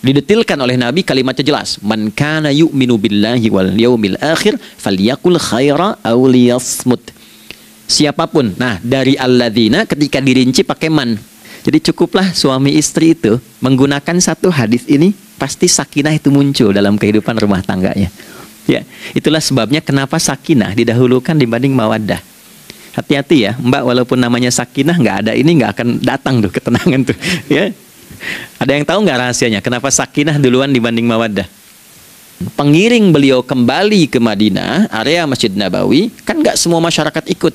Didetilkan oleh Nabi kalimatnya jelas. Man kana yu'minu billahi wal yaumil akhir falyakul khaira aw liyasmut. Siapapun. Nah, dari alladzina ketika dirinci pakai man. Jadi cukuplah suami istri itu menggunakan satu hadis ini, pasti sakinah itu muncul dalam kehidupan rumah tangganya. Ya, itulah sebabnya kenapa sakinah didahulukan dibanding mawaddah. Hati-hati ya, Mbak, walaupun namanya sakinah nggak ada ini nggak akan datang tuh ketenangan tuh. Ya. Ada yang tahu nggak rahasianya? Kenapa sakinah duluan dibanding mawaddah? Pengiring beliau kembali ke Madinah, area Masjid Nabawi, kan nggak semua masyarakat ikut.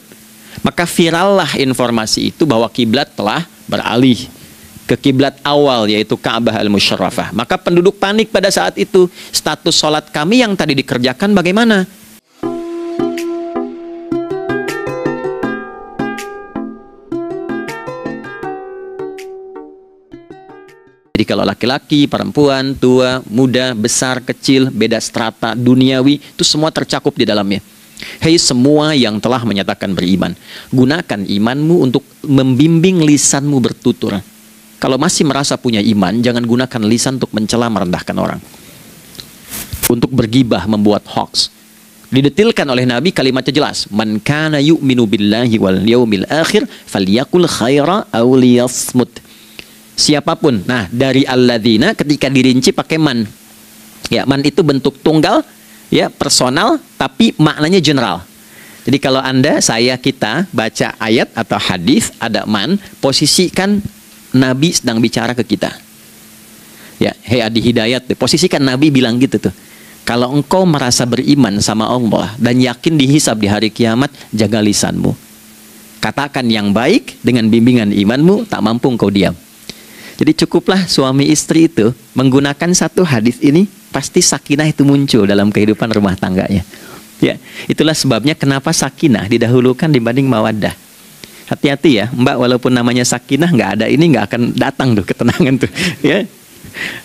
Maka virallah informasi itu bahwa kiblat telah beralih ke kiblat awal, yaitu Ka'bah al-Musyarrafah. Maka penduduk panik pada saat itu. Status sholat kami yang tadi dikerjakan bagaimana? Jadi kalau laki-laki, perempuan, tua, muda, besar, kecil, beda strata, duniawi, itu semua tercakup di dalamnya. Hei semua yang telah menyatakan beriman, gunakan imanmu untuk membimbing lisanmu bertutur. Kalau masih merasa punya iman, jangan gunakan lisan untuk mencela, merendahkan orang, untuk bergibah, membuat hoax. Didetilkan oleh Nabi kalimatnya jelas. Man kana yu'minu billahi wal yaumil akhir falyakul khaira aw liyasmut. Siapapun. Nah, dari alladzina ketika dirinci pakai man. Ya, man itu bentuk tunggal, ya, personal, tapi maknanya general. Jadi kalau Anda, saya, kita baca ayat atau hadis ada man, posisikan Nabi sedang bicara ke kita. Ya, hei Adi Hidayat, posisikan Nabi bilang gitu tuh. Kalau engkau merasa beriman sama Allah dan yakin dihisab di hari kiamat, jaga lisanmu. Katakan yang baik dengan bimbingan imanmu, tak mampu engkau diam. Jadi cukuplah suami istri itu menggunakan satu hadis ini, pasti sakinah itu muncul dalam kehidupan rumah tangganya. Ya, itulah sebabnya kenapa sakinah didahulukan dibanding mawaddah. Hati-hati ya, Mbak, walaupun namanya sakinah nggak ada ini nggak akan datang tuh ketenangan tuh. Ya,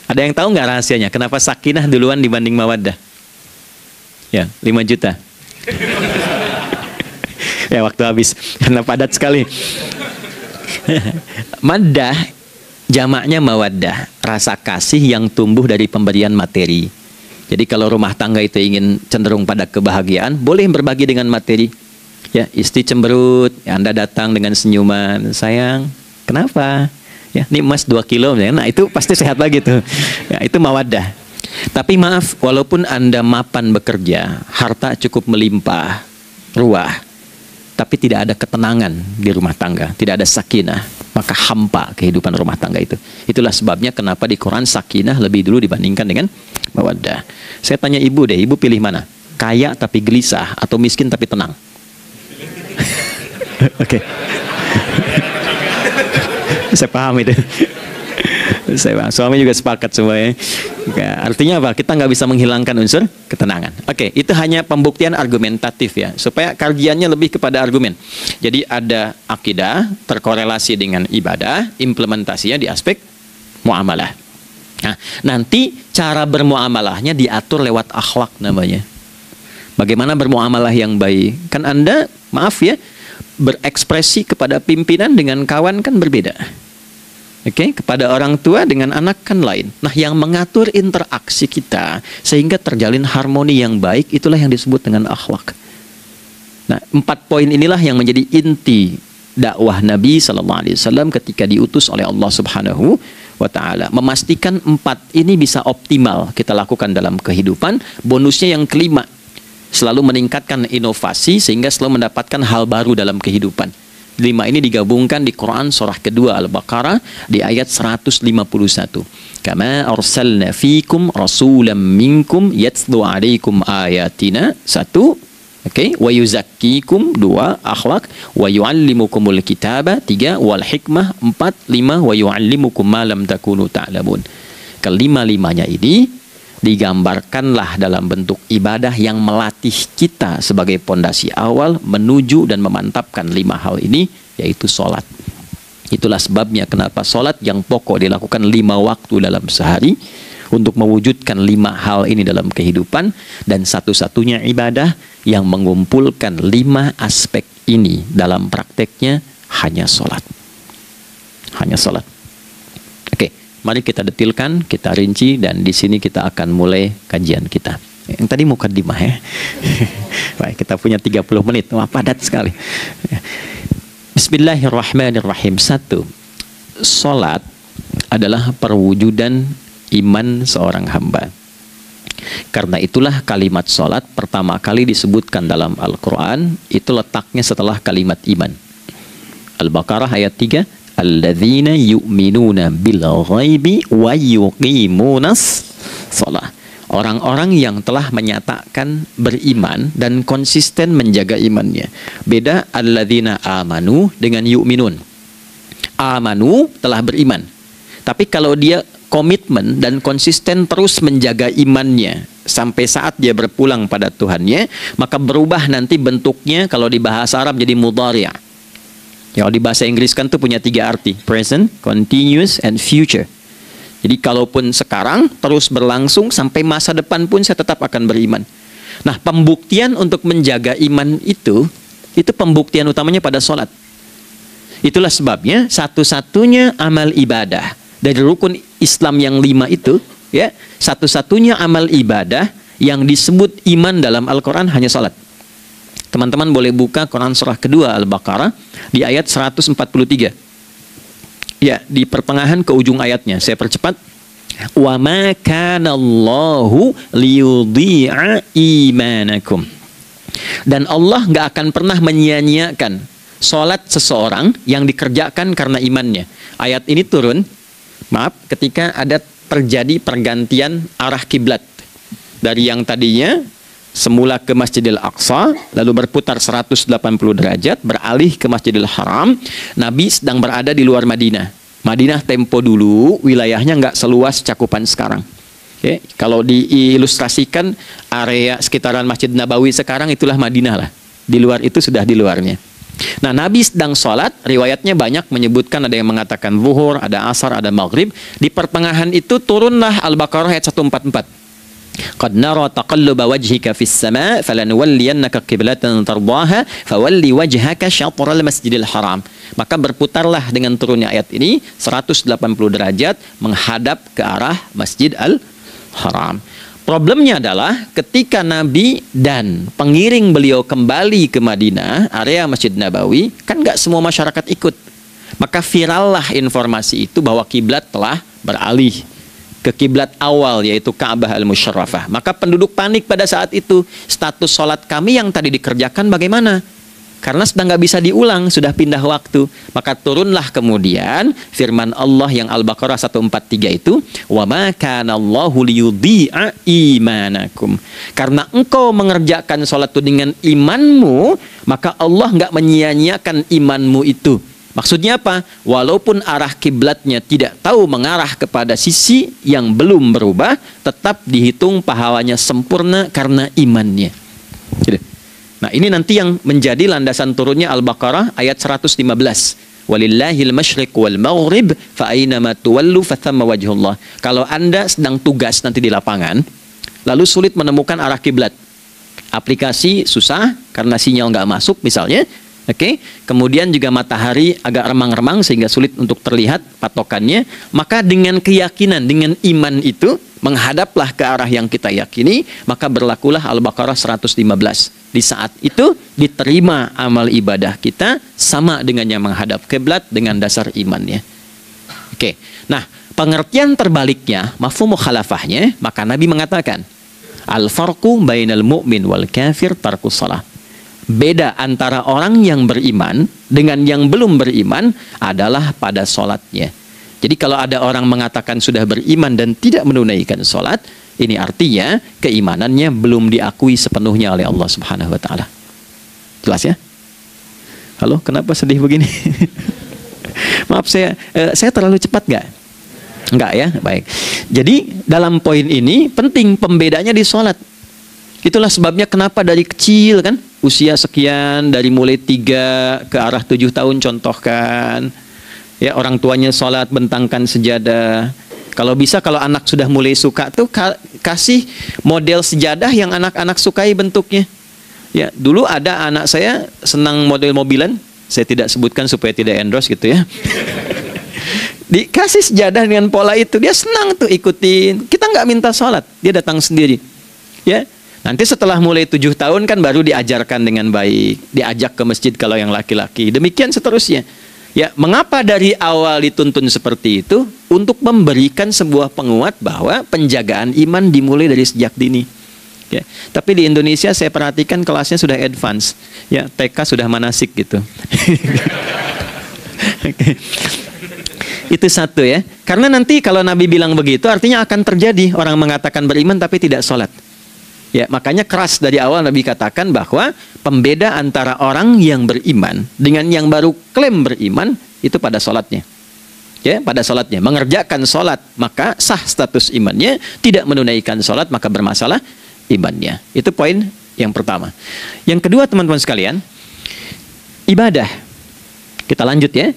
ada yang tahu nggak rahasianya? Kenapa sakinah duluan dibanding mawaddah? Ya, 5 juta. Ya, waktu habis karena padat sekali. Maddah jamaknya mawaddah, rasa kasih yang tumbuh dari pemberian materi. Jadi kalau rumah tangga itu ingin cenderung pada kebahagiaan, boleh berbagi dengan materi. Ya, istri cemberut, ya, Anda datang dengan senyuman, sayang, kenapa? Ya, ini emas 2 kilo, ya. Nah itu pasti sehat lagi tuh. Ya, itu mawaddah. Tapi maaf, walaupun Anda mapan bekerja, harta cukup melimpah, ruah, tapi tidak ada ketenangan di rumah tangga, tidak ada sakinah, maka hampa kehidupan rumah tangga itu. Itulah sebabnya kenapa di Quran sakinah lebih dulu dibandingkan dengan mawaddah. Saya tanya ibu deh, ibu pilih mana? Kaya tapi gelisah atau miskin tapi tenang? Oke. Saya paham itu. Saya paham. Suami juga sepakat semuanya. Artinya apa? Kita nggak bisa menghilangkan unsur ketenangan. Oke, itu hanya pembuktian argumentatif ya, supaya kajiannya lebih kepada argumen. Jadi ada akidah terkorelasi dengan ibadah, implementasinya di aspek muamalah. Nah, nanti cara bermuamalahnya diatur lewat akhlak namanya. Bagaimana bermuamalah yang baik? Kan Anda, maaf ya, berekspresi kepada pimpinan dengan kawan kan berbeda. Oke, kepada orang tua dengan anak kan lain. Nah, yang mengatur interaksi kita sehingga terjalin harmoni yang baik, itulah yang disebut dengan akhlak. Nah, 4 poin inilah yang menjadi inti dakwah Nabi SAW ketika diutus oleh Allah Subhanahu wa Ta'ala. Memastikan 4 ini bisa optimal kita lakukan dalam kehidupan. Bonusnya yang kelima, selalu meningkatkan inovasi sehingga selalu mendapatkan hal baru dalam kehidupan. 5 ini digabungkan di Quran surah kedua Al-Baqarah di ayat 151. Kama arsalna fikum rasulam minkum yatslu alaikum ayatina. 1. Oke, wa yuzakkikum. 2. Akhlak. Wa yuallimukumul kitaba. 3. Wal hikmah. 4. 5. Wa yuallimukum ma lam takunu ta'lamun. Kelima-limanya ini digambarkanlah dalam bentuk ibadah yang melatih kita sebagai pondasi awal menuju dan memantapkan 5 hal ini, yaitu sholat. Itulah sebabnya kenapa sholat yang pokok dilakukan 5 waktu dalam sehari untuk mewujudkan 5 hal ini dalam kehidupan, dan satu-satunya ibadah yang mengumpulkan 5 aspek ini dalam prakteknya hanya sholat. Hanya sholat. Oke, Mari kita detilkan, kita rinci, dan di sini kita akan mulai kajian kita. Yang tadi mukadimah ya. Baik, kita punya 30 menit. Wah, padat sekali. Bismillahirrahmanirrahim. 1. Salat adalah perwujudan iman seorang hamba. Karena itulah kalimat salat pertama kali disebutkan dalam Al-Quran, itu letaknya setelah kalimat iman. Al-Baqarah ayat 3. Alladzina yu'minuna bil ghaibi wa yuqimunas shalah. Orang-orang yang telah menyatakan beriman dan konsisten menjaga imannya. Beda alladzina amanu dengan yu'minun. Amanu telah beriman. Tapi kalau dia komitmen dan konsisten terus menjaga imannya sampai saat dia berpulang pada Tuhannya, maka berubah nanti bentuknya kalau di bahasa Arab jadi mudhari'. Ya, di bahasa Inggris kan tuh punya 3 arti. Present, continuous, and future. Jadi kalaupun sekarang terus berlangsung sampai masa depan pun saya tetap akan beriman. Nah, pembuktian untuk menjaga iman itu pembuktian utamanya pada sholat. Itulah sebabnya satu-satunya amal ibadah dari rukun Islam yang 5 itu, ya, satu-satunya amal ibadah yang disebut iman dalam Al-Quran hanya sholat. Teman-teman boleh buka Quran surah kedua Al-Baqarah di ayat 143. Ya, di pertengahan ke ujung ayatnya. Saya percepat. Wa ma kana Allahu liyudhi'a imanakum. Dan Allah nggak akan pernah menyia-nyiakan salat seseorang yang dikerjakan karena imannya. Ayat ini turun, maaf, ketika ada terjadi pergantian arah kiblat dari yang tadinya semula ke Masjidil Aqsa, lalu berputar 180 derajat, beralih ke Masjidil Haram. Nabi sedang berada di luar Madinah. Madinah tempo dulu, wilayahnya nggak seluas cakupan sekarang. Oke, kalau diilustrasikan, area sekitaran Masjid Nabawi sekarang itulah Madinah lah. Di luar itu sudah di luarnya. Nah, Nabi sedang sholat, riwayatnya banyak menyebutkan, ada yang mengatakan zuhur, ada asar, ada maghrib. Di pertengahan itu turunlah Al-Baqarah ayat 144. Qad nara taqalluba wajhika fis sama' falanuwalliyannaka qiblatan tardaha fawalli wajhaka syatral masjidil haram. Maka berputarlah dengan turunnya ayat ini 180 derajat menghadap ke arah Masjid Al-Haram. Problemnya adalah ketika Nabi dan pengiring beliau kembali ke Madinah, area Masjid Nabawi, kan nggak semua masyarakat ikut. Maka virallah informasi itu bahwa kiblat telah beralih ke kiblat awal, yaitu Ka'bah Al-Musyarrafah. Maka penduduk panik pada saat itu. Status sholat kami yang tadi dikerjakan bagaimana? Karena sudah nggak bisa diulang, sudah pindah waktu. Maka turunlah kemudian firman Allah yang Al-Baqarah 143 itu, wa ma kana Allahu liyudhi'a imanakum. Karena engkau mengerjakan sholat itu dengan imanmu, maka Allah nggak menyia-nyiakan imanmu itu. Maksudnya apa? Walaupun arah kiblatnya tidak tahu mengarah kepada sisi yang belum berubah, tetap dihitung pahalanya sempurna karena imannya. Gitu. Nah, ini nanti yang menjadi landasan turunnya Al-Baqarah ayat 115. Walillahil masyriq wal maghrib fa aynama tuwallu fathamma wajhullah. Kalau Anda sedang tugas nanti di lapangan, lalu sulit menemukan arah kiblat. Aplikasi susah karena sinyal nggak masuk misalnya. Oke, kemudian juga matahari agak remang-remang sehingga sulit untuk terlihat patokannya. Maka dengan keyakinan, dengan iman itu, menghadaplah ke arah yang kita yakini, maka berlakulah Al-Baqarah 115. Di saat itu diterima amal ibadah kita sama dengan yang menghadap kiblat dengan dasar imannya. Oke, nah pengertian terbaliknya, mafhum mukhalafahnya, maka Nabi mengatakan, al-farqu bainal mu'min wal kafir tarkus shalah. Beda antara orang yang beriman dengan yang belum beriman adalah pada sholatnya. Jadi kalau ada orang mengatakan sudah beriman dan tidak menunaikan sholat, ini artinya keimanannya belum diakui sepenuhnya oleh Allah Subhanahu wa Ta'ala. Jelas ya? Halo, kenapa sedih begini? Maaf, saya terlalu cepat nggak? Enggak ya? Baik. Jadi dalam poin ini penting pembedanya di sholat. Itulah sebabnya kenapa dari kecil kan, usia sekian, dari mulai 3 ke arah 7 tahun contohkan, ya orang tuanya sholat bentangkan sejadah. Kalau bisa, kalau anak sudah mulai suka tuh kasih model sejadah yang anak-anak sukai bentuknya. Ya, dulu ada anak saya senang model mobilan, saya tidak sebutkan supaya tidak endorse gitu ya. Dikasih sejadah dengan pola itu, dia senang tuh ikutin. Kita nggak minta sholat, dia datang sendiri. Ya, nanti setelah mulai 7 tahun kan baru diajarkan dengan baik, diajak ke masjid kalau yang laki-laki. Demikian seterusnya. Ya, mengapa dari awal dituntun seperti itu? Untuk memberikan sebuah penguat bahwa penjagaan iman dimulai dari sejak dini. Ya, tapi di Indonesia saya perhatikan kelasnya sudah advance. Ya, TK sudah manasik gitu. Itu satu ya. Karena nanti kalau Nabi bilang begitu, artinya akan terjadi orang mengatakan beriman tapi tidak sholat. Ya, makanya keras dari awal Nabi katakan bahwa pembeda antara orang yang beriman dengan yang baru klaim beriman itu pada sholatnya. Ya, pada sholatnya. Mengerjakan sholat maka sah status imannya, tidak menunaikan sholat maka bermasalah imannya. Itu poin yang pertama. Yang kedua teman-teman sekalian, ibadah. Kita lanjut ya.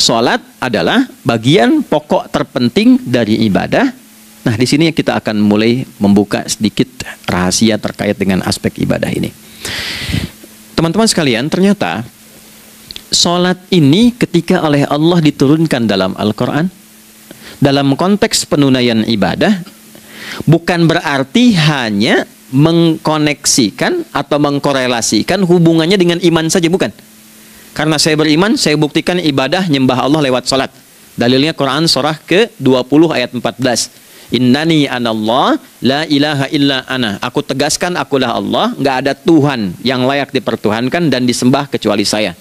Sholat adalah bagian pokok terpenting dari ibadah. Nah, di sini kita akan mulai membuka sedikit rahasia terkait dengan aspek ibadah ini. Teman-teman sekalian, ternyata sholat ini ketika oleh Allah diturunkan dalam Al-Quran, dalam konteks penunaian ibadah, bukan berarti hanya mengkoneksikan atau mengkorelasikan hubungannya dengan iman saja, bukan. Karena saya beriman, saya buktikan ibadah nyembah Allah lewat sholat. Dalilnya Quran surah ke-20 ayat 14. Innani anallah la ilaha illa ana. Aku tegaskan akulah Allah, nggak ada Tuhan yang layak dipertuhankan dan disembah kecuali saya.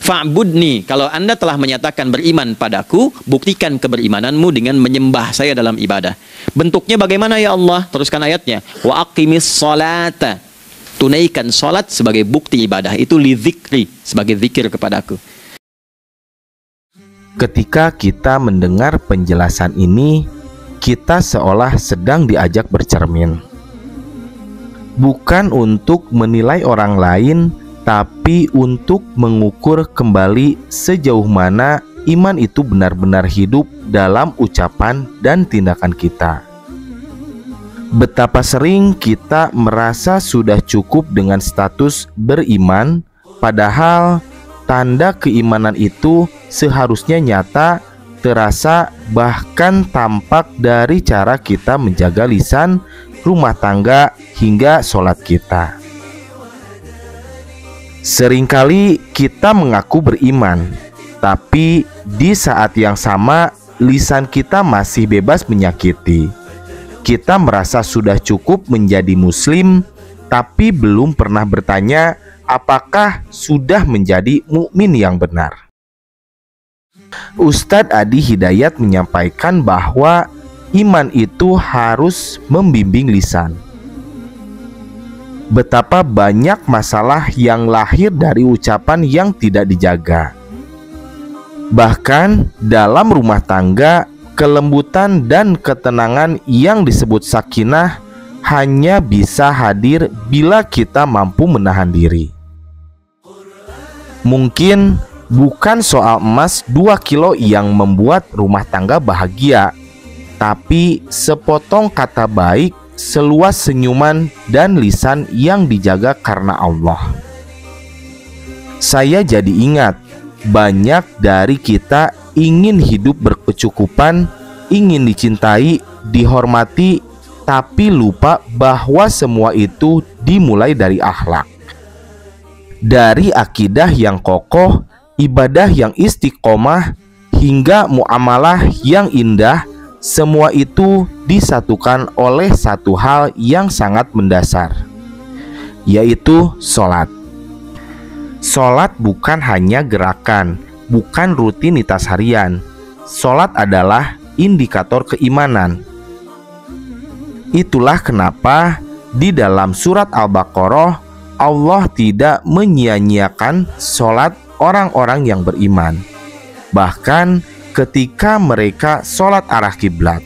Fa'budni, kalau Anda telah menyatakan beriman padaku, buktikan keberimananmu dengan menyembah saya dalam ibadah. Bentuknya bagaimana ya Allah? Teruskan ayatnya. Wa aqimis sholata. Tunaikan sholat sebagai bukti ibadah. Itu li dzikri, sebagai zikir kepadaku. Ketika kita mendengar penjelasan ini, kita seolah sedang diajak bercermin. Bukan untuk menilai orang lain, tapi untuk mengukur kembali sejauh mana iman itu benar-benar hidup dalam ucapan dan tindakan kita. Betapa sering kita merasa sudah cukup dengan status beriman, padahal tanda keimanan itu seharusnya nyata, terasa, bahkan tampak dari cara kita menjaga lisan, rumah tangga, hingga sholat kita. Seringkali kita mengaku beriman, tapi di saat yang sama lisan kita masih bebas menyakiti. Kita merasa sudah cukup menjadi muslim, tapi belum pernah bertanya apakah sudah menjadi mukmin yang benar. Ustadz Adi Hidayat menyampaikan bahwa iman itu harus membimbing lisan. Betapa banyak masalah yang lahir dari ucapan yang tidak dijaga. Bahkan dalam rumah tangga, kelembutan dan ketenangan yang disebut sakinah hanya bisa hadir bila kita mampu menahan diri. Mungkin bukan soal emas 2 kilo yang membuat rumah tangga bahagia, tapi sepotong kata baik, seluas senyuman, dan lisan yang dijaga karena Allah. Saya jadi ingat, banyak dari kita ingin hidup berkecukupan, ingin dicintai, dihormati, tapi lupa bahwa semua itu dimulai dari akhlak. Dari akidah yang kokoh, ibadah yang istiqomah, hingga muamalah yang indah, semua itu disatukan oleh satu hal yang sangat mendasar, yaitu sholat. Sholat bukan hanya gerakan, bukan rutinitas harian. Sholat adalah indikator keimanan. Itulah kenapa di dalam surat Al-Baqarah Allah tidak menyia-nyiakan sholat orang-orang yang beriman, bahkan ketika mereka sholat arah kiblat.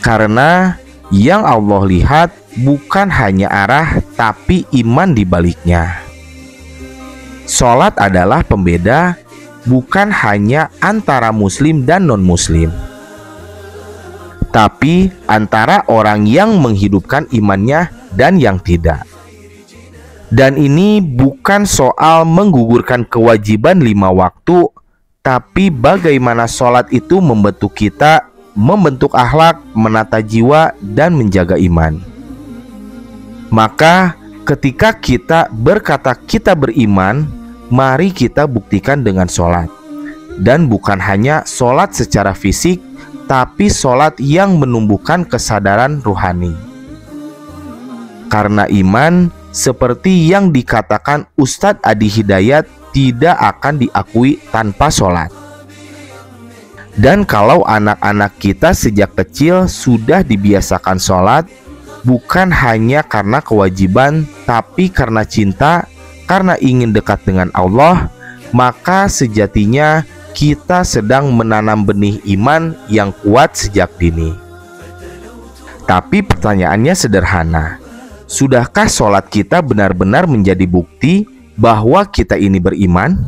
Karena yang Allah lihat bukan hanya arah, tapi iman di baliknya. Sholat adalah pembeda, bukan hanya antara muslim dan non-muslim, tapi antara orang yang menghidupkan imannya dan yang tidak. Dan ini bukan soal menggugurkan kewajiban 5 waktu, tapi bagaimana sholat itu membentuk kita, membentuk akhlak, menata jiwa, dan menjaga iman. Maka ketika kita berkata kita beriman, mari kita buktikan dengan sholat. Dan bukan hanya sholat secara fisik, tapi sholat yang menumbuhkan kesadaran rohani. Karena iman, seperti yang dikatakan Ustadz Adi Hidayat, tidak akan diakui tanpa sholat. Dan kalau anak-anak kita sejak kecil sudah dibiasakan sholat, bukan hanya karena kewajiban, tapi karena cinta, karena ingin dekat dengan Allah, maka sejatinya kita sedang menanam benih iman yang kuat sejak dini. Tapi pertanyaannya sederhana, sudahkah sholat kita benar-benar menjadi bukti bahwa kita ini beriman?